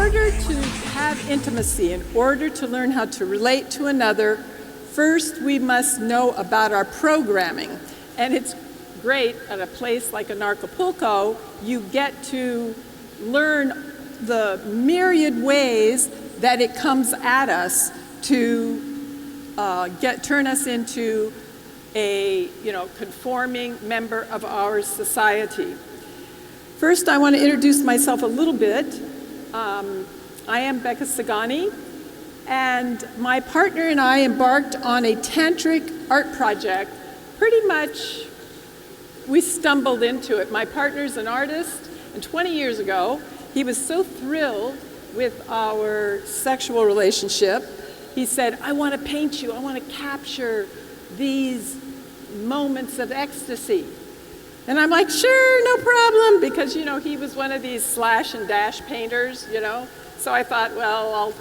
order to have intimacy, in order to learn how to relate to another, first we must know about our programming. And it's great at a place like Anarchapulco, you get to learn the myriad ways that it comes at us to turn us into a conforming member of our society. First, I want to introduce myself a little bit. I am Becca Tzigany, and my partner and I embarked on a tantric art project. Pretty much, we stumbled into it. My partner's an artist, and 20 years ago, he was so thrilled with our sexual relationship. He said, I want to paint you. I want to capture these moments of ecstasy. And I'm like, sure, no problem, because, he was one of these slash and dash painters, So I thought, well, I'll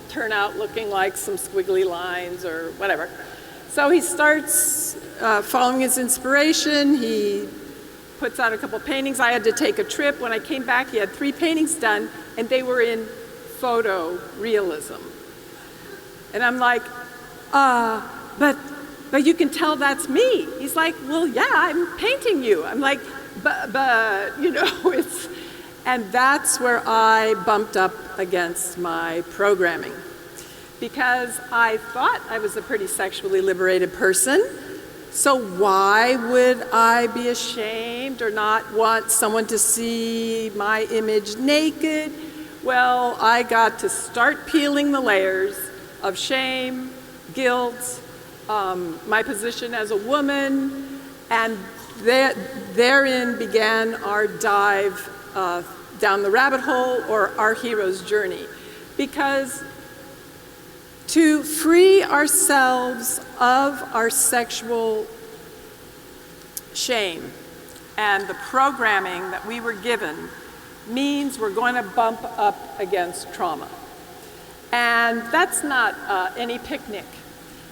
turn out looking like some squiggly lines or whatever. So he starts following his inspiration. He puts out a couple paintings. I had to take a trip. When I came back, he had 3 paintings done, and they were in photo realism. And I'm like, but you can tell that's me. He's like, well, yeah, I'm painting you. I'm like, but it's, and that's where I bumped up against my programming, because I thought I was a pretty sexually liberated person. So why would I be ashamed or not want someone to see my image naked? Well, I got to start peeling the layers of shame, guilt, my position as a woman, and therein began our dive down the rabbit hole, or our hero's journey. Because to free ourselves of our sexual shame and the programming that we were given means we're going to bump up against trauma. And that's not any picnic,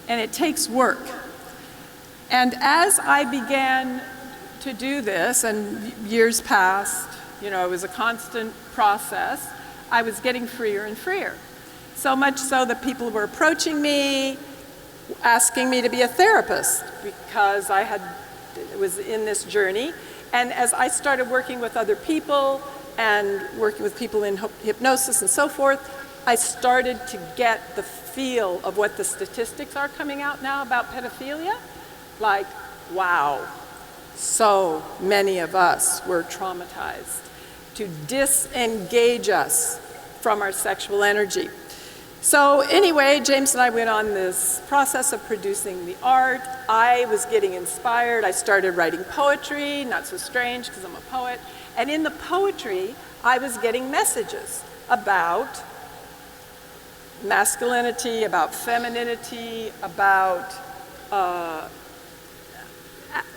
and it takes work. And as I began to do this, and years passed, it was a constant process, I was getting freer and freer. So much so that people were approaching me, asking me to be a therapist, because I was in this journey. And as I started working with other people and working with people in hypnosis and so forth, I started to get the feel of what the statistics are coming out now about pedophilia. Like, wow, so many of us were traumatized, to disengage us from our sexual energy. So anyway, James and I went on this process of producing the art. I was getting inspired. I started writing poetry, not so strange because I'm a poet. And in the poetry, I was getting messages about masculinity, about femininity, about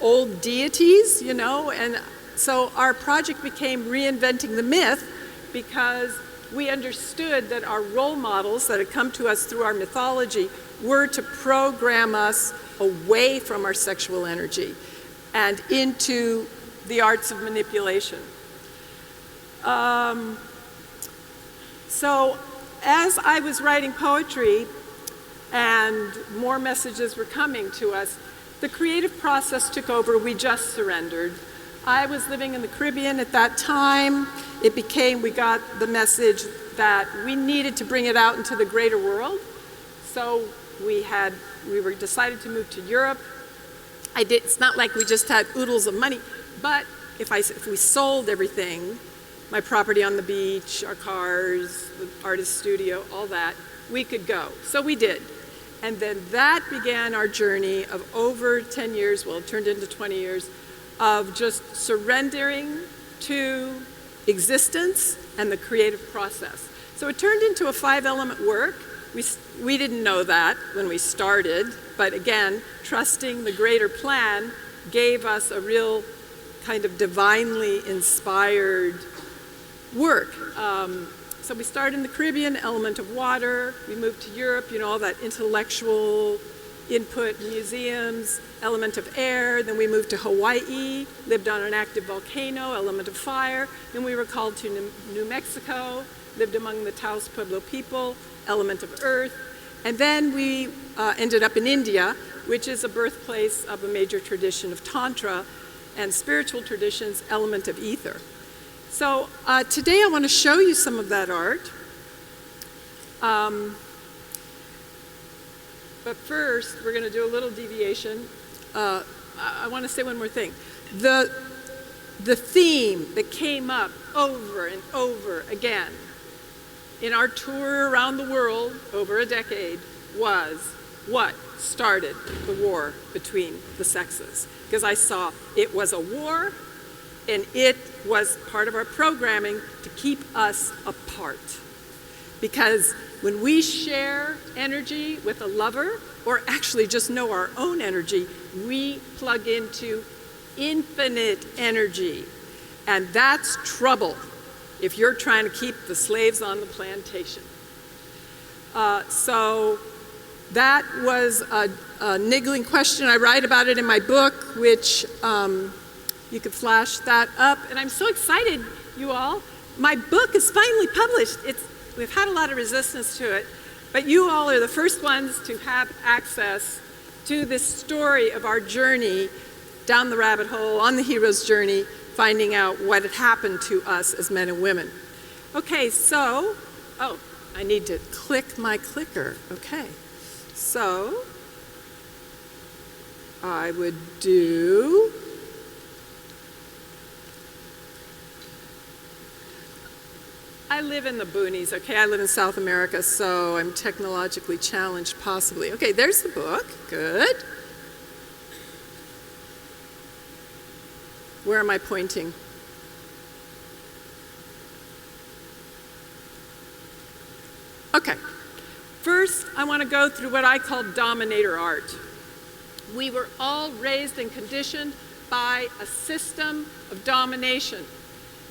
old deities, and so our project became Reinventing the Myth, because we understood that our role models that had come to us through our mythology were to program us away from our sexual energy and into the arts of manipulation. So as I was writing poetry and more messages were coming to us, the creative process took over. We just surrendered. I was living in the Caribbean at that time. We got the message that we needed to bring it out into the greater world. So we decided to move to Europe. It's not like we just had oodles of money, but if we sold everything, my property on the beach, our cars, the artist studio, all that, we could go. So we did. And then that began our journey of over 10 years, well, it turned into 20 years, of just surrendering to existence and the creative process. So it turned into a 5-element work. We didn't know that when we started, but again, trusting the greater plan gave us a real kind of divinely inspired work. So we started in the Caribbean, element of water. We moved to Europe, all that intellectual input, museums, element of air. Then we moved to Hawaii, lived on an active volcano, element of fire. Then we were called to New Mexico. lived among the Taos Pueblo people, element of earth. And then we ended up in India, which is a birthplace of a major tradition of Tantra and spiritual traditions, element of ether. So today I want to show you some of that art. But first, we're going to do a little deviation. I want to say one more thing. The theme that came up over and over again in our tour around the world over a decade was what started the war between the sexes. Because I saw it was a war, and it was part of our programming to keep us apart. Because when we share energy with a lover, or actually just know our own energy, we plug into infinite energy. And that's trouble if you're trying to keep the slaves on the plantation. So that was a niggling question. I write about it in my book, which you could flash that up. And I'm so excited, you all. My book is finally published. We've had a lot of resistance to it, but you all are the first ones to have access to this story of our journey down the rabbit hole, on the hero's journey, finding out what had happened to us as men and women. Okay, so, I need to click my clicker. Okay, so I would do, I live in the boonies, okay? I live in South America, so I'm technologically challenged, possibly. Okay, there's the book, good. Where am I pointing? Okay, first I want to go through what I call dominator art. We were all raised and conditioned by a system of domination.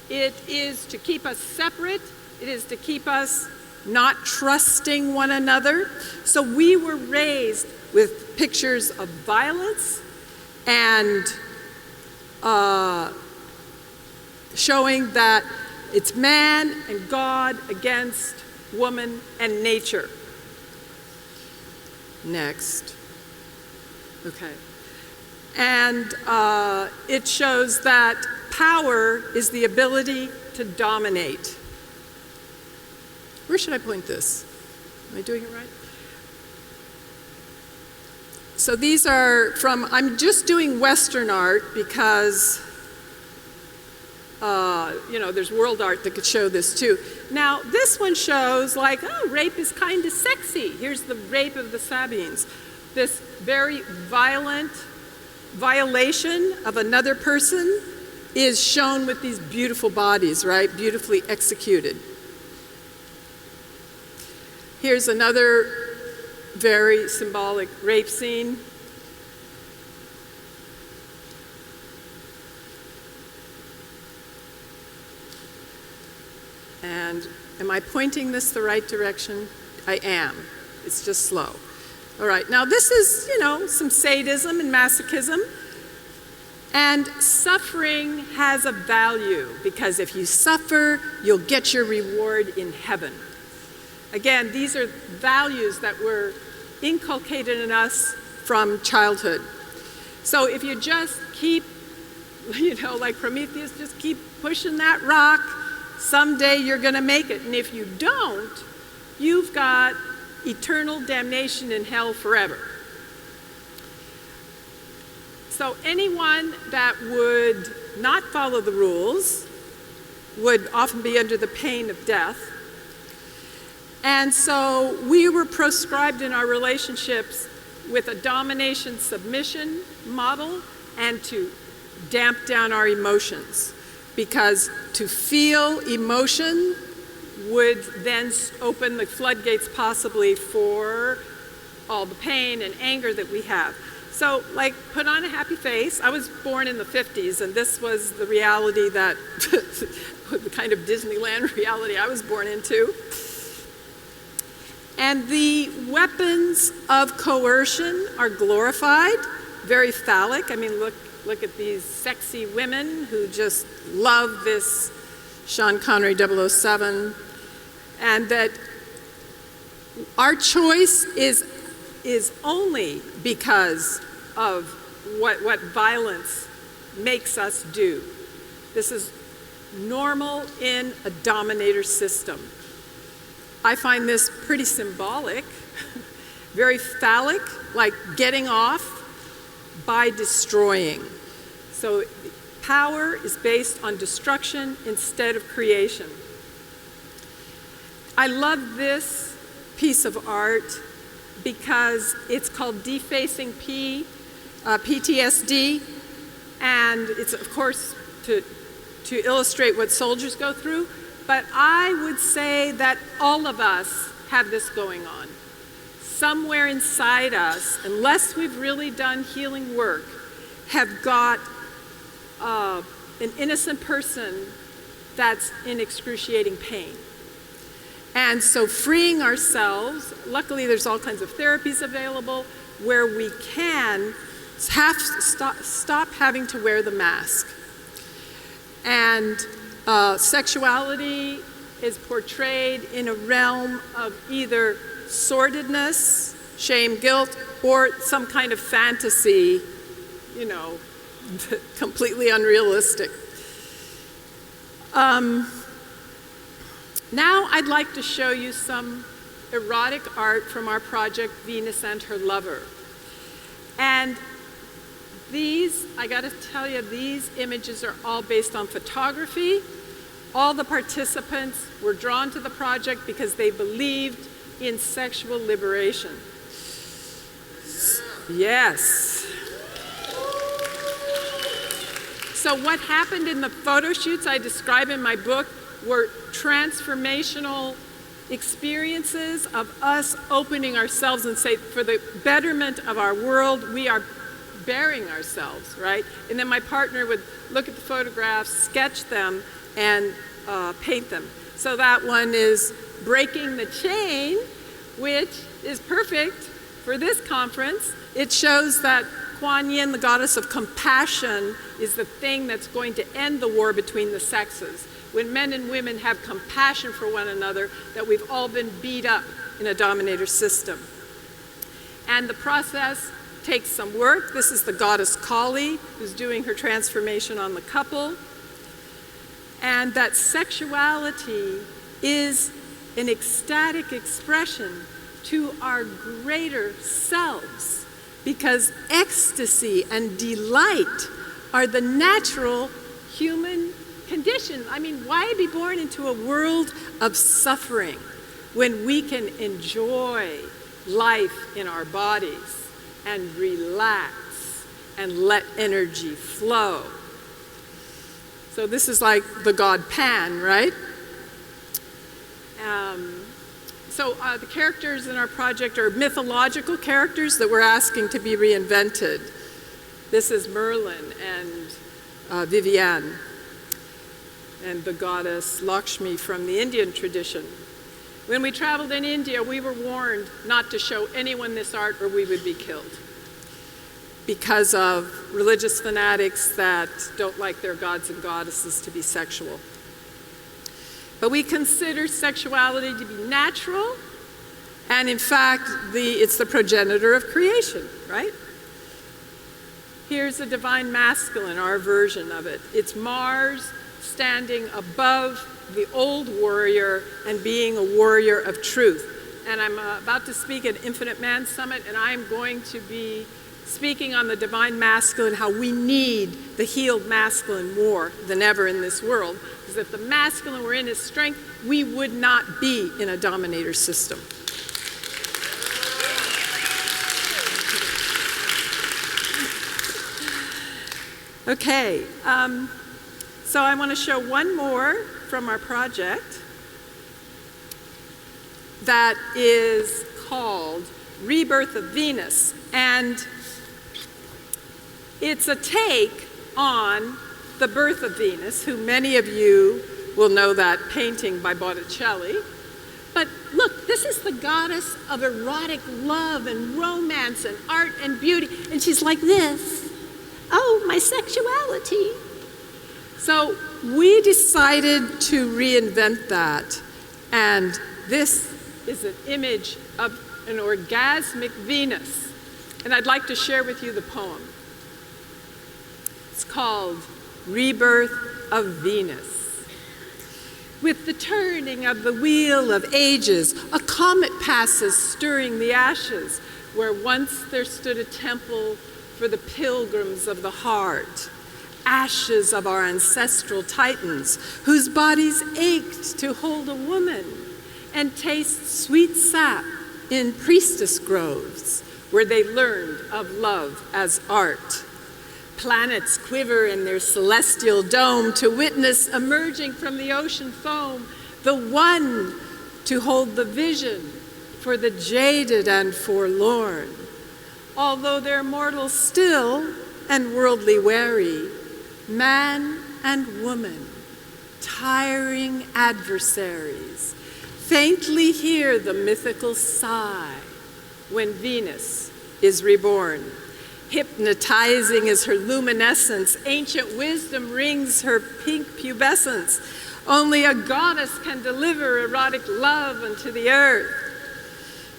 It is to keep us separate. It is to keep us not trusting one another. So we were raised with pictures of violence and showing that it's man and God against woman and nature. Next. Okay. And it shows that power is the ability to dominate. Where should I point this? Am I doing it right? So these are from, I'm just doing Western art because, there's world art that could show this too. Now, this one shows like, rape is kind of sexy. Here's the rape of the Sabines. This very violent violation of another person is shown with these beautiful bodies, right? Beautifully executed. Here's another very symbolic rape scene. And am I pointing this the right direction? I am. It's just slow. All right, now this is, some sadism and masochism. And suffering has a value because if you suffer, you'll get your reward in heaven. Again, these are values that were inculcated in us from childhood. So if you just keep, like Prometheus, just keep pushing that rock, someday you're going to make it. And if you don't, you've got eternal damnation in hell forever. So anyone that would not follow the rules would often be under the pain of death. And so we were proscribed in our relationships with a domination-submission model and to damp down our emotions. Because to feel emotion would then open the floodgates possibly for all the pain and anger that we have. So, put on a happy face. I was born in the 50s, and this was the reality that, the kind of Disneyland reality I was born into. And the weapons of coercion are glorified, very phallic. I mean, look at these sexy women who just love this Sean Connery 007. and that our choice is only because of what violence makes us do. This is normal in a dominator system. I find this pretty symbolic, very phallic, like getting off by destroying. So power is based on destruction instead of creation. I love this piece of art because it's called Defacing PTSD, and it's, of course, to illustrate what soldiers go through, but I would say that all of us have this going on. Somewhere inside us, unless we've really done healing work, have got an innocent person that's in excruciating pain. And so freeing ourselves, luckily there's all kinds of therapies available where we can stop having to wear the mask. And sexuality is portrayed in a realm of either sordidness, shame, guilt, or some kind of fantasy, you know, completely unrealistic. Now I'd like to show you some erotic art from our project, Venus and Her Lover. And these, I gotta tell you, these images are all based on photography. All the participants were drawn to the project because they believed in sexual liberation. Yes. So what happened in the photo shoots I describe in my book were transformational experiences of us opening ourselves and say, for the betterment of our world, we are bearing ourselves, right? And then my partner would look at the photographs, sketch them, and paint them. So that one is Breaking the Chain, which is perfect for this conference. It shows that Kuan Yin, the goddess of compassion, is the thing that's going to end the war between the sexes. When men and women have compassion for one another, that we've all been beat up in a dominator system. And the process takes some work. This is the goddess Kali, who's doing her transformation on the couple. And that sexuality is an ecstatic expression to our greater selves, because ecstasy and delight are the natural human condition. I mean, why be born into a world of suffering when we can enjoy life in our bodies and relax and let energy flow? So this is like the god Pan, right? The characters in our project are mythological characters that we're asking to be reinvented. This is Merlin and Vivienne, and the goddess Lakshmi from the Indian tradition. When we traveled in India, we were warned not to show anyone this art or we would be killed, because of religious fanatics that don't like their gods and goddesses to be sexual. But we consider sexuality to be natural, and in fact, it's the progenitor of creation, right? Here's the divine masculine, our version of it. It's Mars standing above the old warrior and being a warrior of truth. And I'm about to speak at Infinite Man Summit, and I'm going to be speaking on the divine masculine, how we need the healed masculine more than ever in this world. Because if the masculine were in his strength, we would not be in a dominator system. Okay, so I want to show one more from our project that is called Rebirth of Venus. And it's a take on the birth of Venus, who many of you will know that painting by Botticelli. But look, this is the goddess of erotic love and romance and art and beauty. And she's like this. Oh, my sexuality. So we decided to reinvent that And this is an image of an orgasmic Venus. And I'd like to share with you the poem. It's called Rebirth of Venus. With the turning of the wheel of ages, a comet passes stirring the ashes, where once there stood a temple for the pilgrims of the heart. Ashes of our ancestral titans, whose bodies ached to hold a woman and taste sweet sap in priestess groves, where they learned of love as art. Planets quiver in their celestial dome to witness emerging from the ocean foam, the one to hold the vision for the jaded and forlorn. Although they're mortal still and worldly weary, man and woman, tiring adversaries, faintly hear the mythical sigh when Venus is reborn. Hypnotizing is her luminescence, ancient wisdom rings her pink pubescence. Only a goddess can deliver erotic love unto the earth.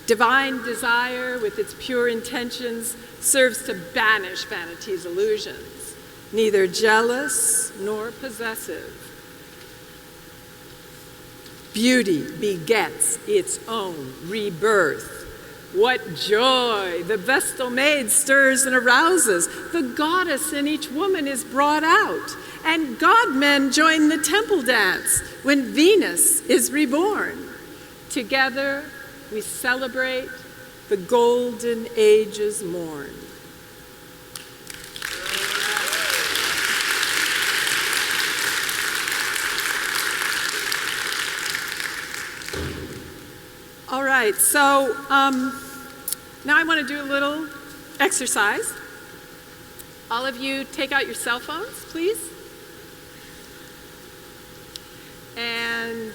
Divine desire, with its pure intentions, serves to banish vanity's illusions, neither jealous nor possessive. Beauty begets its own rebirth. What joy the Vestal maid stirs and arouses. The goddess in each woman is brought out, and god-men join the temple dance when Venus is reborn. Together we celebrate the golden age's morn. All right, so now I want to do a little exercise. All of you take out your cell phones, please. And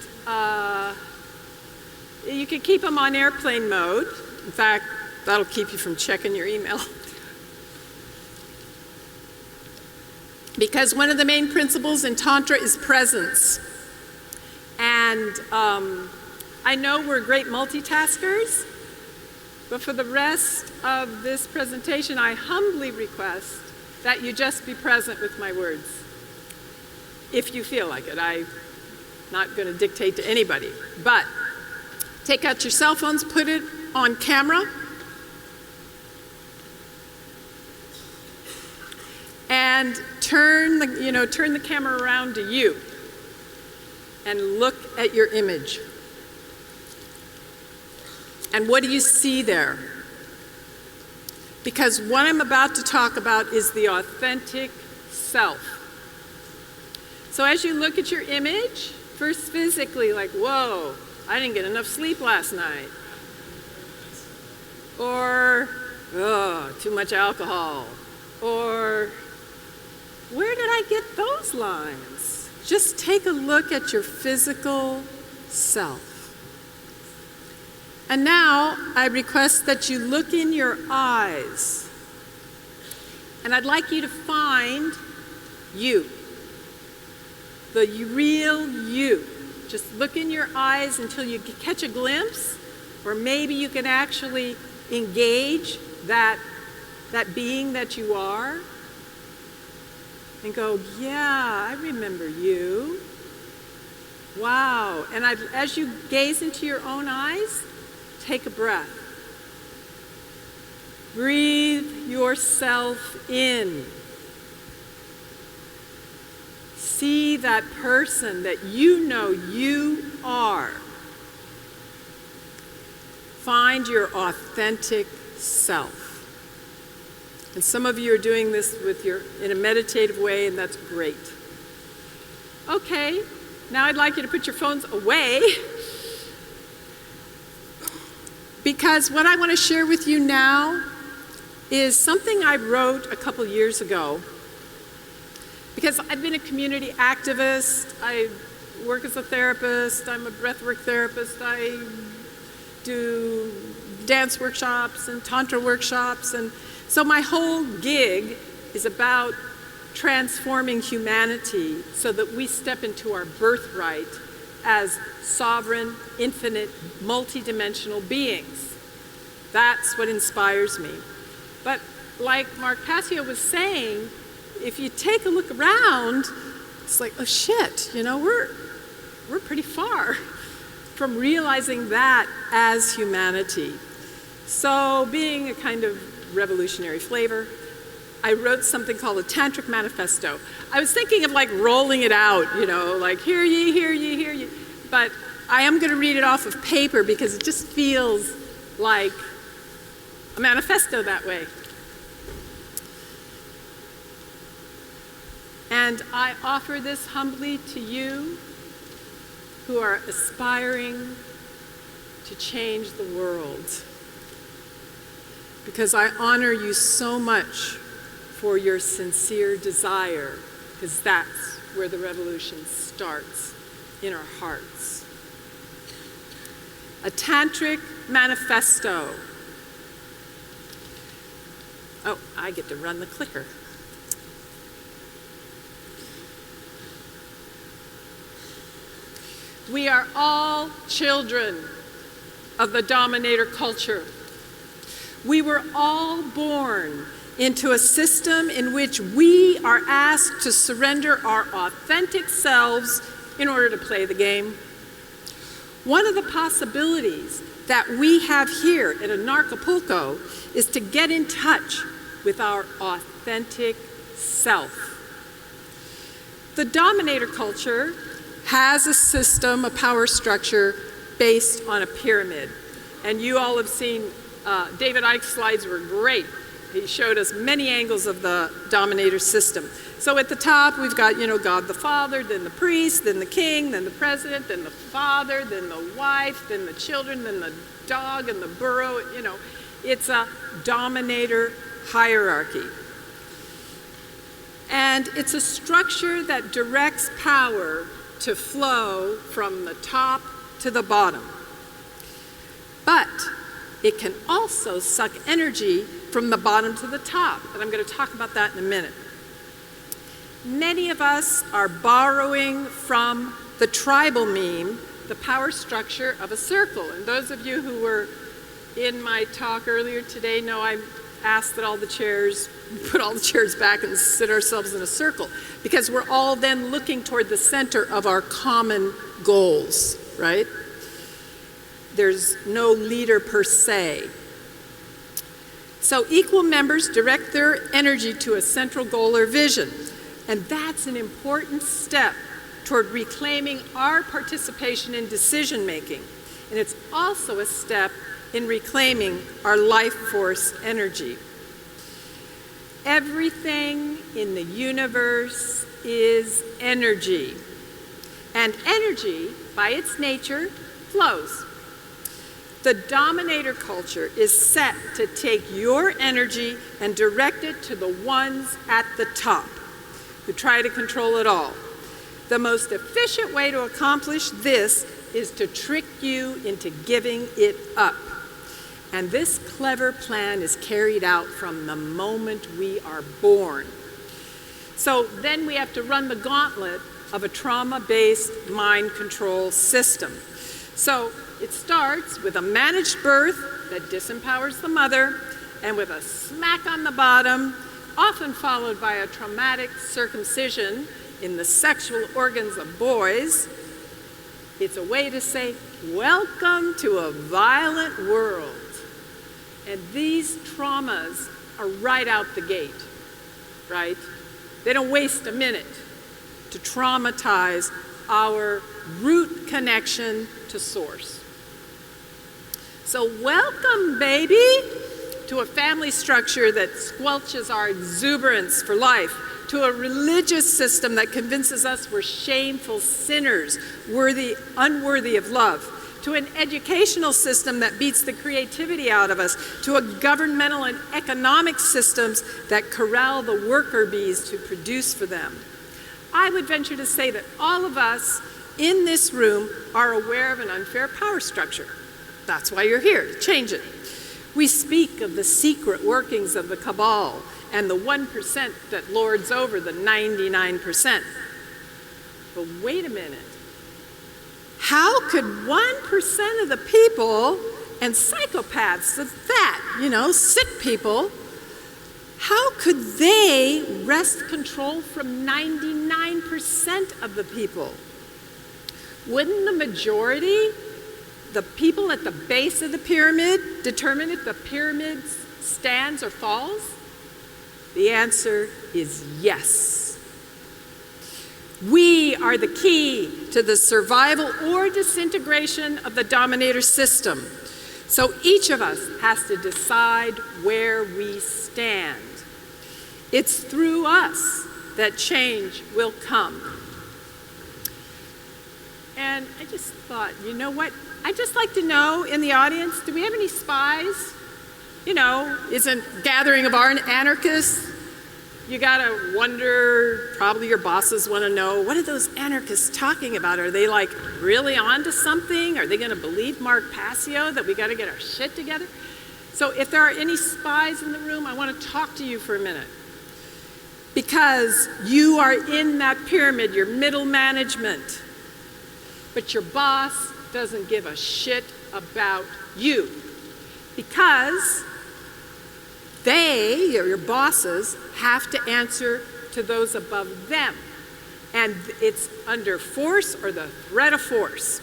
you can keep them on airplane mode. In fact, that'll keep you from checking your email. Because one of the main principles in Tantra is presence. And I know we're great multitaskers, but for the rest of this presentation, I humbly request that you just be present with my words. If you feel like it. I'm not going to dictate to anybody. But take out your cell phones, put it on camera, and turn the camera around to you and look at your image. And what do you see there? Because what I'm about to talk about is the authentic self. So as you look at your image, first physically, like, whoa, I didn't get enough sleep last night. Or, oh, too much alcohol. Or, where did I get those lines? Just take a look at your physical self. And now I request that you look in your eyes. And I'd like you to find you, the real you. Just look in your eyes until you catch a glimpse, or maybe you can actually engage that being that you are and go, yeah, I remember you. Wow. And as you gaze into your own eyes, take a breath. Breathe yourself in. See that person that you know you are. Find your authentic self. And some of you are doing this in a meditative way, and that's great. Okay, now I'd like you to put your phones away. Because what I want to share with you now is something I wrote a couple years ago. Because I've been a community activist, I work as a therapist, I'm a breathwork therapist, I do dance workshops and Tantra workshops, and so my whole gig is about transforming humanity so that we step into our birthright as sovereign, infinite, multidimensional beings. That's what inspires me. But like Mark Passio was saying, if you take a look around, it's like, oh shit, you know, we're pretty far from realizing that as humanity. So being a kind of revolutionary flavor, I wrote something called a Tantric Manifesto. I was thinking of like rolling it out, you know, like hear ye, hear ye, hear ye. But I am going to read it off of paper because it just feels like a manifesto that way. And I offer this humbly to you who are aspiring to change the world, because I honor you so much for your sincere desire, because that's where the revolution starts, in our hearts. A Tantric Manifesto. Oh, I get to run the clicker. We are all children of the Dominator Culture. We were all born into a system in which we are asked to surrender our authentic selves in order to play the game. One of the possibilities that we have here at Anarchapulco is to get in touch with our authentic self. The Dominator Culture has a system, a power structure based on a pyramid. And you all have seen, David Icke's slides were great. He showed us many angles of the Dominator system. So at the top, we've got, you know, God the Father, then the priest, then the king, then the president, then the father, then the wife, then the children, then the dog and the burro, you know. It's a dominator hierarchy. And it's a structure that directs power to flow from the top to the bottom. But it can also suck energy from the bottom to the top, and I'm going to talk about that in a minute. Many of us are borrowing from the tribal meme, the power structure of a circle. And those of you who were in my talk earlier today know I asked that put all the chairs back and sit ourselves in a circle, because we're all then looking toward the center of our common goals, right? There's no leader per se. So equal members direct their energy to a central goal or vision, and that's an important step toward reclaiming our participation in decision making. And it's also a step in reclaiming our life force energy. Everything in the universe is energy. And energy, by its nature, flows. The Dominator Culture is set to take your energy and direct it to the ones at the top who try to control it all. The most efficient way to accomplish this is to trick you into giving it up. And this clever plan is carried out from the moment we are born. So then we have to run the gauntlet of a trauma-based mind control system. So it starts with a managed birth that disempowers the mother, and with a smack on the bottom, often followed by a traumatic circumcision in the sexual organs of boys. It's a way to say, welcome to a violent world. And these traumas are right out the gate, right? They don't waste a minute to traumatize our root connection to source. So welcome, baby, to a family structure that squelches our exuberance for life, to a religious system that convinces us we're shameful sinners, unworthy of love, to an educational system that beats the creativity out of us, to a governmental and economic systems that corral the worker bees to produce for them. I would venture to say that all of us in this room are aware of an unfair power structure. That's why you're here, to change it. We speak of the secret workings of the cabal and the 1% that lords over the 99%. But wait a minute. how could 1% of the people, and psychopaths, that, sick people, how could they wrest control from 99% of the people? Wouldn't the majority, the people at the base of the pyramid, determine if the pyramid stands or falls? The answer is yes. We are the key to the survival or disintegration of the dominator system. So each of us has to decide where we stand. It's through us that change will come. And I just thought, you know what? I'd just like to know in the audience, do we have any spies? Isn't gathering of anarchists? You gotta wonder, probably your bosses wanna know, what are those anarchists talking about? Are they like really onto something? Are they gonna believe Mark Passio that we gotta get our shit together? So if there are any spies in the room, I wanna talk to you for a minute. Because you are in that pyramid, your middle management. But your boss doesn't give a shit about you. Because they, or your bosses, have to answer to those above them. And it's under force or the threat of force.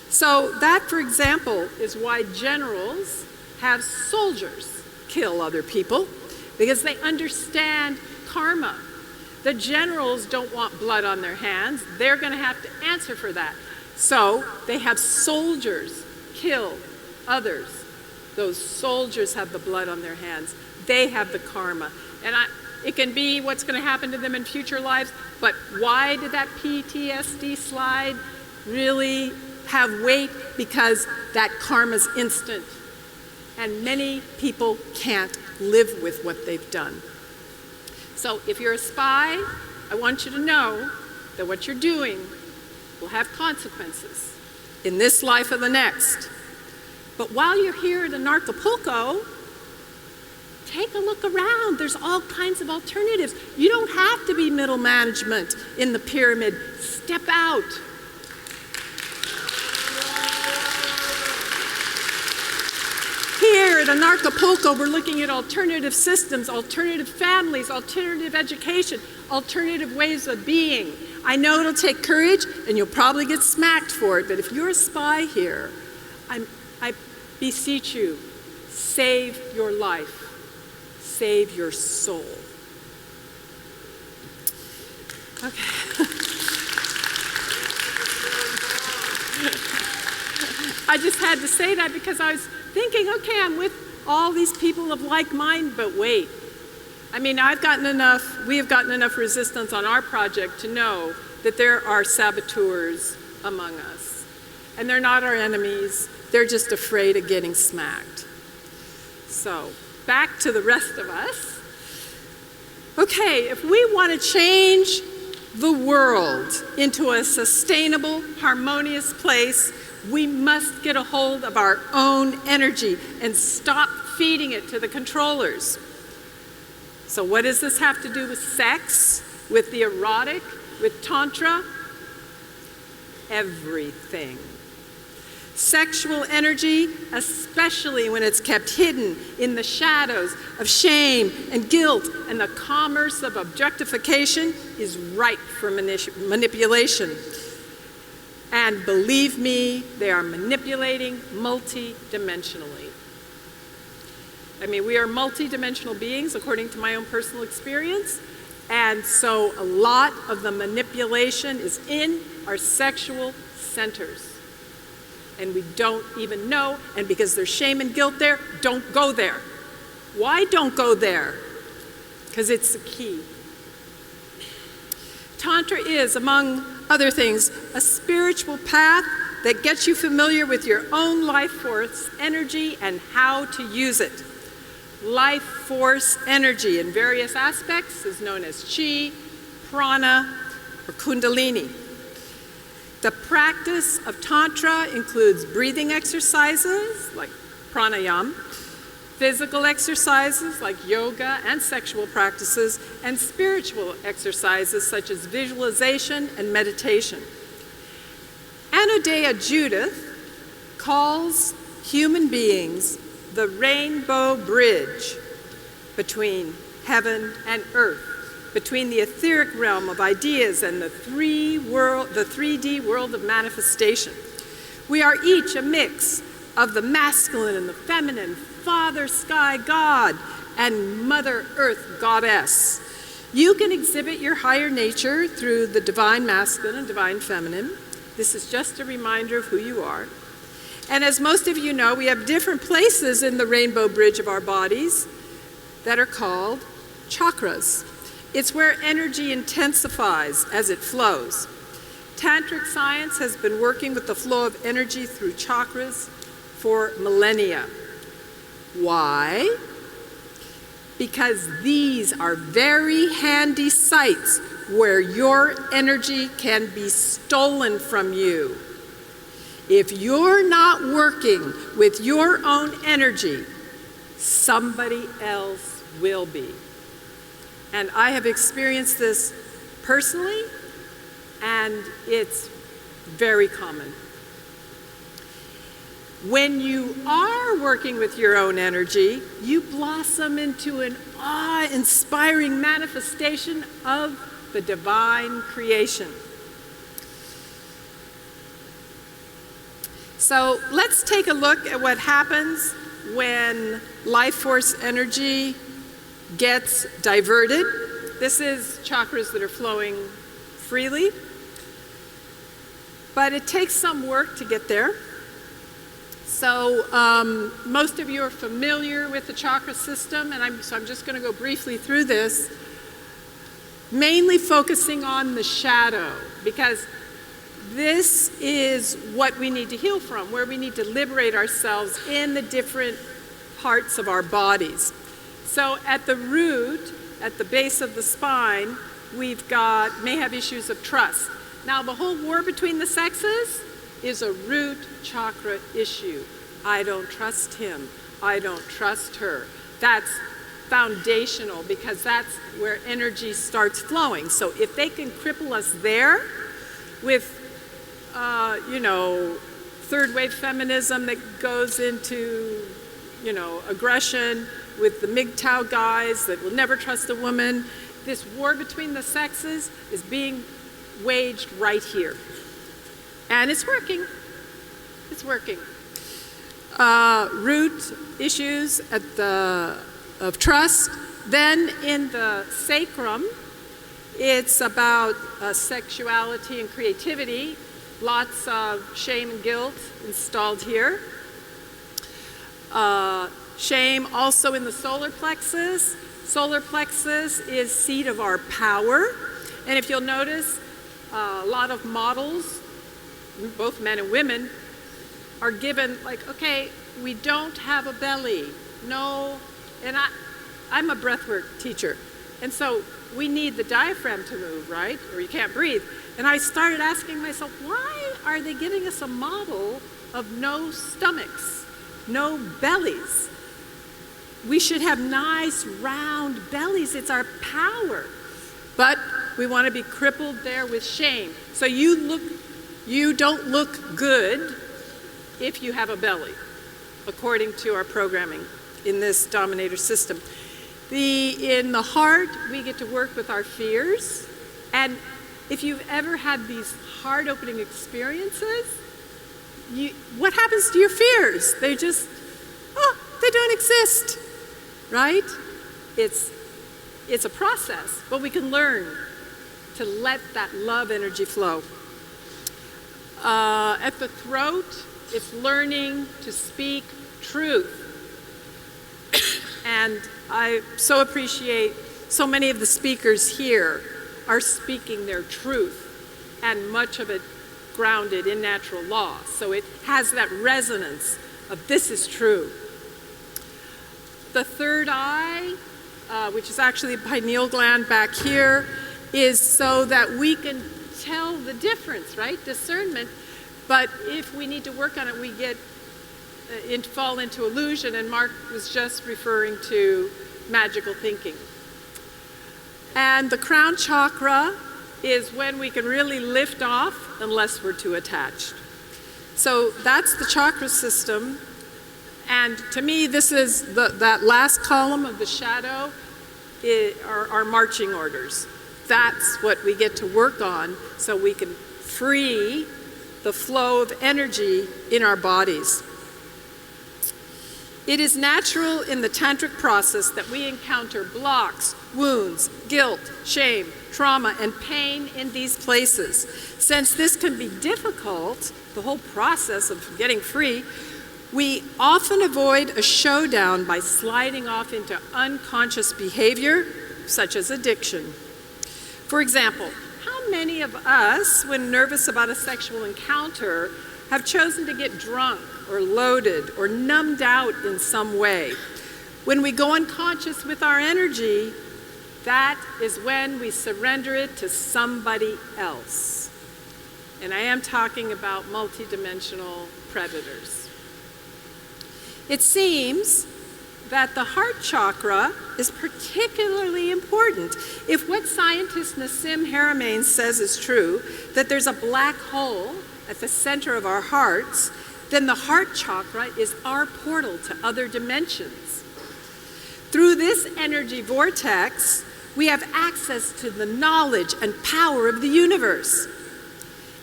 So that, for example, is why generals have soldiers kill other people, because they understand karma. The generals don't want blood on their hands. They're going to have to answer for that. So they have soldiers kill others. Those soldiers have the blood on their hands. They have the karma. And it can be what's going to happen to them in future lives, but why did that PTSD slide really have weight? Because that karma's instant. And many people can't live with what they've done. So if you're a spy, I want you to know that what you're doing will have consequences in this life or the next. But while you're here at Anarchapulco, take a look around. There's all kinds of alternatives. You don't have to be middle management in the pyramid. Step out. Here at Anarchapulco, we're looking at alternative systems, alternative families, alternative education, alternative ways of being. I know it'll take courage, and you'll probably get smacked for it, but if you're a spy here, I beseech you, save your life, save your soul. Okay. I just had to say that because I was thinking, okay, I'm with all these people of like mind, but wait. I mean, we have gotten enough resistance on our project to know that there are saboteurs among us. And they're not our enemies, they're just afraid of getting smacked. So, back to the rest of us. Okay, if we want to change the world into a sustainable, harmonious place, we must get a hold of our own energy and stop feeding it to the controllers. So what does this have to do with sex, with the erotic, with Tantra? Everything. Sexual energy, especially when it's kept hidden in the shadows of shame and guilt and the commerce of objectification, is ripe for manipulation. And believe me, they are manipulating multi-dimensionally. I mean, we are multi-dimensional beings, according to my own personal experience. And so a lot of the manipulation is in our sexual centers. And we don't even know, and because there's shame and guilt there, don't go there. Why don't go there? Because it's the key. Tantra is, among other things, a spiritual path that gets you familiar with your own life force energy and how to use it. Life force energy in various aspects is known as chi, prana, or kundalini. The practice of Tantra includes breathing exercises like pranayama, physical exercises like yoga and sexual practices, and spiritual exercises such as visualization and meditation. Anodea Judith calls human beings the rainbow bridge between heaven and earth, between the etheric realm of ideas and the 3D world of manifestation. We are each a mix of the masculine and the feminine, Father Sky God and Mother Earth Goddess. You can exhibit your higher nature through the divine masculine and divine feminine. This is just a reminder of who you are. And as most of you know, we have different places in the rainbow bridge of our bodies that are called chakras. It's where energy intensifies as it flows. Tantric science has been working with the flow of energy through chakras for millennia. Why? Because these are very handy sites where your energy can be stolen from you. If you're not working with your own energy, somebody else will be. And I have experienced this personally, and it's very common. When you are working with your own energy, you blossom into an awe-inspiring manifestation of the divine creation. So let's take a look at what happens when life force energy gets diverted. This is chakras that are flowing freely, but it takes some work to get there. So most of you are familiar with the chakra system, and so I'm just going to go briefly through this, mainly focusing on the shadow, because this is what we need to heal from, where we need to liberate ourselves in the different parts of our bodies. So at the root, at the base of the spine, may have issues of trust. Now the whole war between the sexes is a root chakra issue. I don't trust him. I don't trust her. That's foundational because that's where energy starts flowing. So if they can cripple us there with, third wave feminism that goes into, aggression with the MGTOW guys that will never trust a woman, this war between the sexes is being waged right here. And it's working. It's working. Root issues of trust. Then in the sacrum, it's about sexuality and creativity. Lots of shame and guilt installed here. Shame also in the solar plexus. Solar plexus is seat of our power. And if you'll notice, a lot of models, both men and women, are given like, okay, we don't have a belly. No, and I'm a breathwork teacher. And so we need the diaphragm to move, right? Or you can't breathe. And I started asking myself, why are they giving us a model of no stomachs, no bellies? We should have nice round bellies. It's our power. But we want to be crippled there with shame. So you don't look good if you have a belly, according to our programming in this Dominator system. In the heart, we get to work with our fears. And if you've ever had these heart-opening experiences, what happens to your fears? They don't exist, right? It's a process, but we can learn to let that love energy flow. At the throat, it's learning to speak truth. And I so appreciate so many of the speakers here are speaking their truth, and much of it grounded in natural law. So it has that resonance of this is true. The third eye, which is actually the pineal gland back here, is so that we can tell the difference, right? Discernment. But if we need to work on it, we fall into illusion, and Mark was just referring to magical thinking. And the crown chakra is when we can really lift off unless we're too attached. So that's the chakra system. And to me, this is that last column of the shadow are marching orders. That's what we get to work on so we can free the flow of energy in our bodies. It is natural in the tantric process that we encounter blocks, wounds, guilt, shame, trauma, and pain in these places. Since this can be difficult, the whole process of getting free, we often avoid a showdown by sliding off into unconscious behavior, such as addiction. For example, how many of us, when nervous about a sexual encounter, have chosen to get drunk or loaded or numbed out in some way? When we go unconscious with our energy, that is when we surrender it to somebody else. And I am talking about multidimensional predators. It seems that the heart chakra is particularly important. If what scientist Nassim Haramein says is true, that there's a black hole at the center of our hearts, then the heart chakra is our portal to other dimensions. Through this energy vortex, we have access to the knowledge and power of the universe.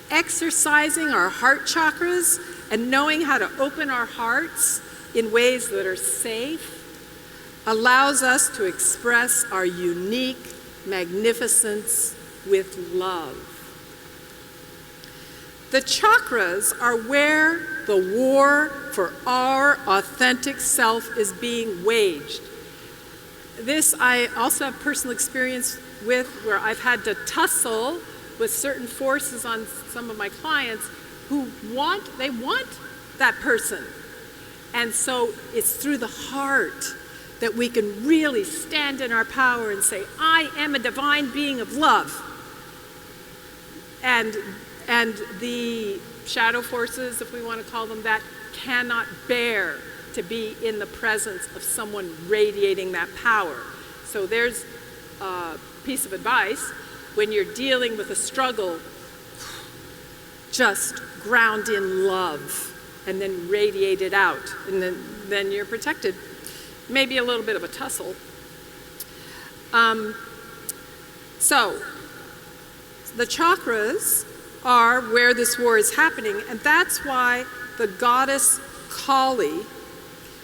Exercising our heart chakras and knowing how to open our hearts in ways that are safe allows us to express our unique magnificence with love. The chakras are where the war for our authentic self is being waged. This I also have personal experience with, where I've had to tussle with certain forces on some of my clients who want that person. And so it's through the heart that we can really stand in our power and say, I am a divine being of love. And the shadow forces, if we want to call them that, cannot bear to be in the presence of someone radiating that power. So there's a piece of advice. When you're dealing with a struggle, just ground in love and then radiate it out, and then you're protected. Maybe a little bit of a tussle. So the chakras are where this war is happening, and that's why the goddess Kali,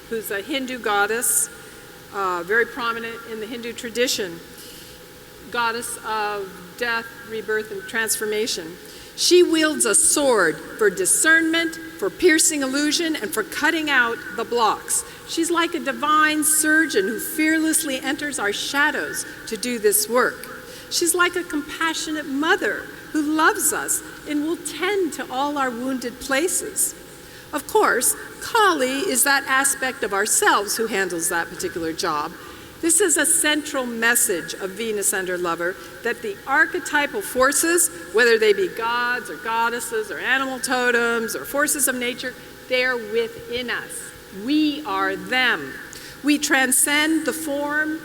who's a Hindu goddess, very prominent in the Hindu tradition, goddess of death, rebirth, and transformation. She wields a sword for discernment, for piercing illusion, and for cutting out the blocks. She's like a divine surgeon who fearlessly enters our shadows to do this work. She's like a compassionate mother who loves us and will tend to all our wounded places. Of course, Kali is that aspect of ourselves who handles that particular job. This is a central message of Venus and her lover, that the archetypal forces, whether they be gods or goddesses or animal totems or forces of nature, they're within us. We are them. We transcend the form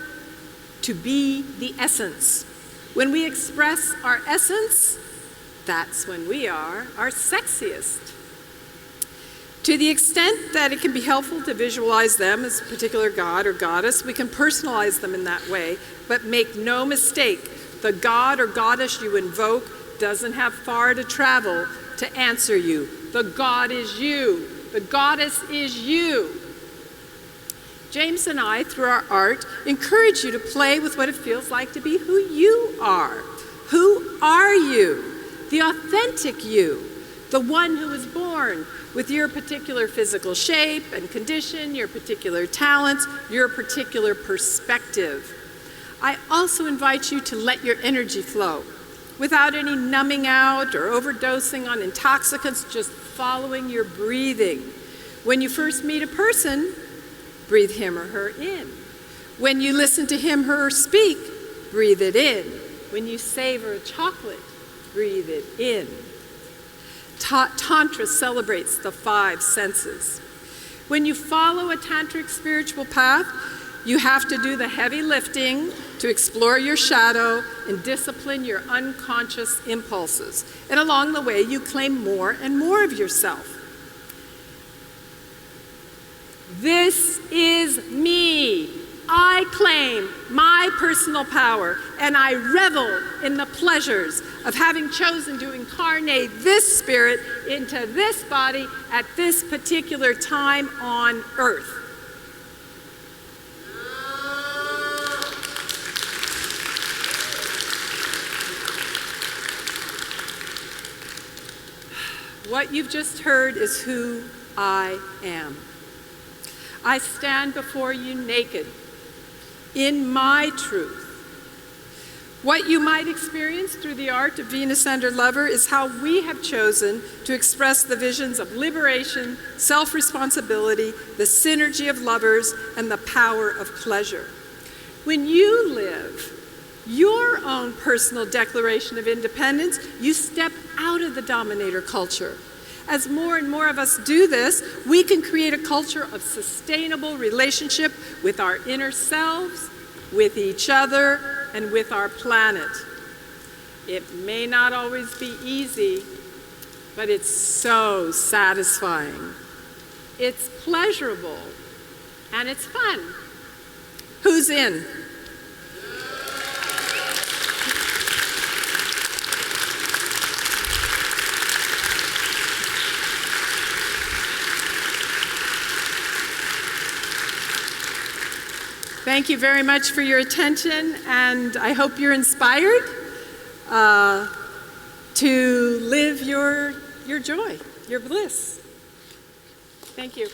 to be the essence. When we express our essence, that's when we are our sexiest. To the extent that it can be helpful to visualize them as a particular god or goddess, we can personalize them in that way, but make no mistake, the god or goddess you invoke doesn't have far to travel to answer you. The god is you. The goddess is you. James and I, through our art, encourage you to play with what it feels like to be who you are. Who are you? The authentic you, the one who was born with your particular physical shape and condition, your particular talents, your particular perspective. I also invite you to let your energy flow without any numbing out or overdosing on intoxicants, just following your breathing. When you first meet a person, breathe him or her in. When you listen to him, her speak, breathe it in. When you savor a chocolate, breathe it in. Tantra celebrates the 5 senses. When you follow a tantric spiritual path, you have to do the heavy lifting to explore your shadow and discipline your unconscious impulses. And along the way, you claim more and more of yourself. This is me. I claim my personal power, and I revel in the pleasures of having chosen to incarnate this spirit into this body at this particular time on Earth. What you've just heard is who I am. I stand before you naked, in my truth. What you might experience through the art of Venus and her lover is how we have chosen to express the visions of liberation, self-responsibility, the synergy of lovers, and the power of pleasure. When you live your own personal declaration of independence, you step out of the dominator culture. As more and more of us do this, we can create a culture of sustainable relationship with our inner selves, with each other, and with our planet. It may not always be easy, but it's so satisfying. It's pleasurable, and it's fun. Who's in? Thank you very much for your attention, and I hope you're inspired to live your joy, your bliss. Thank you.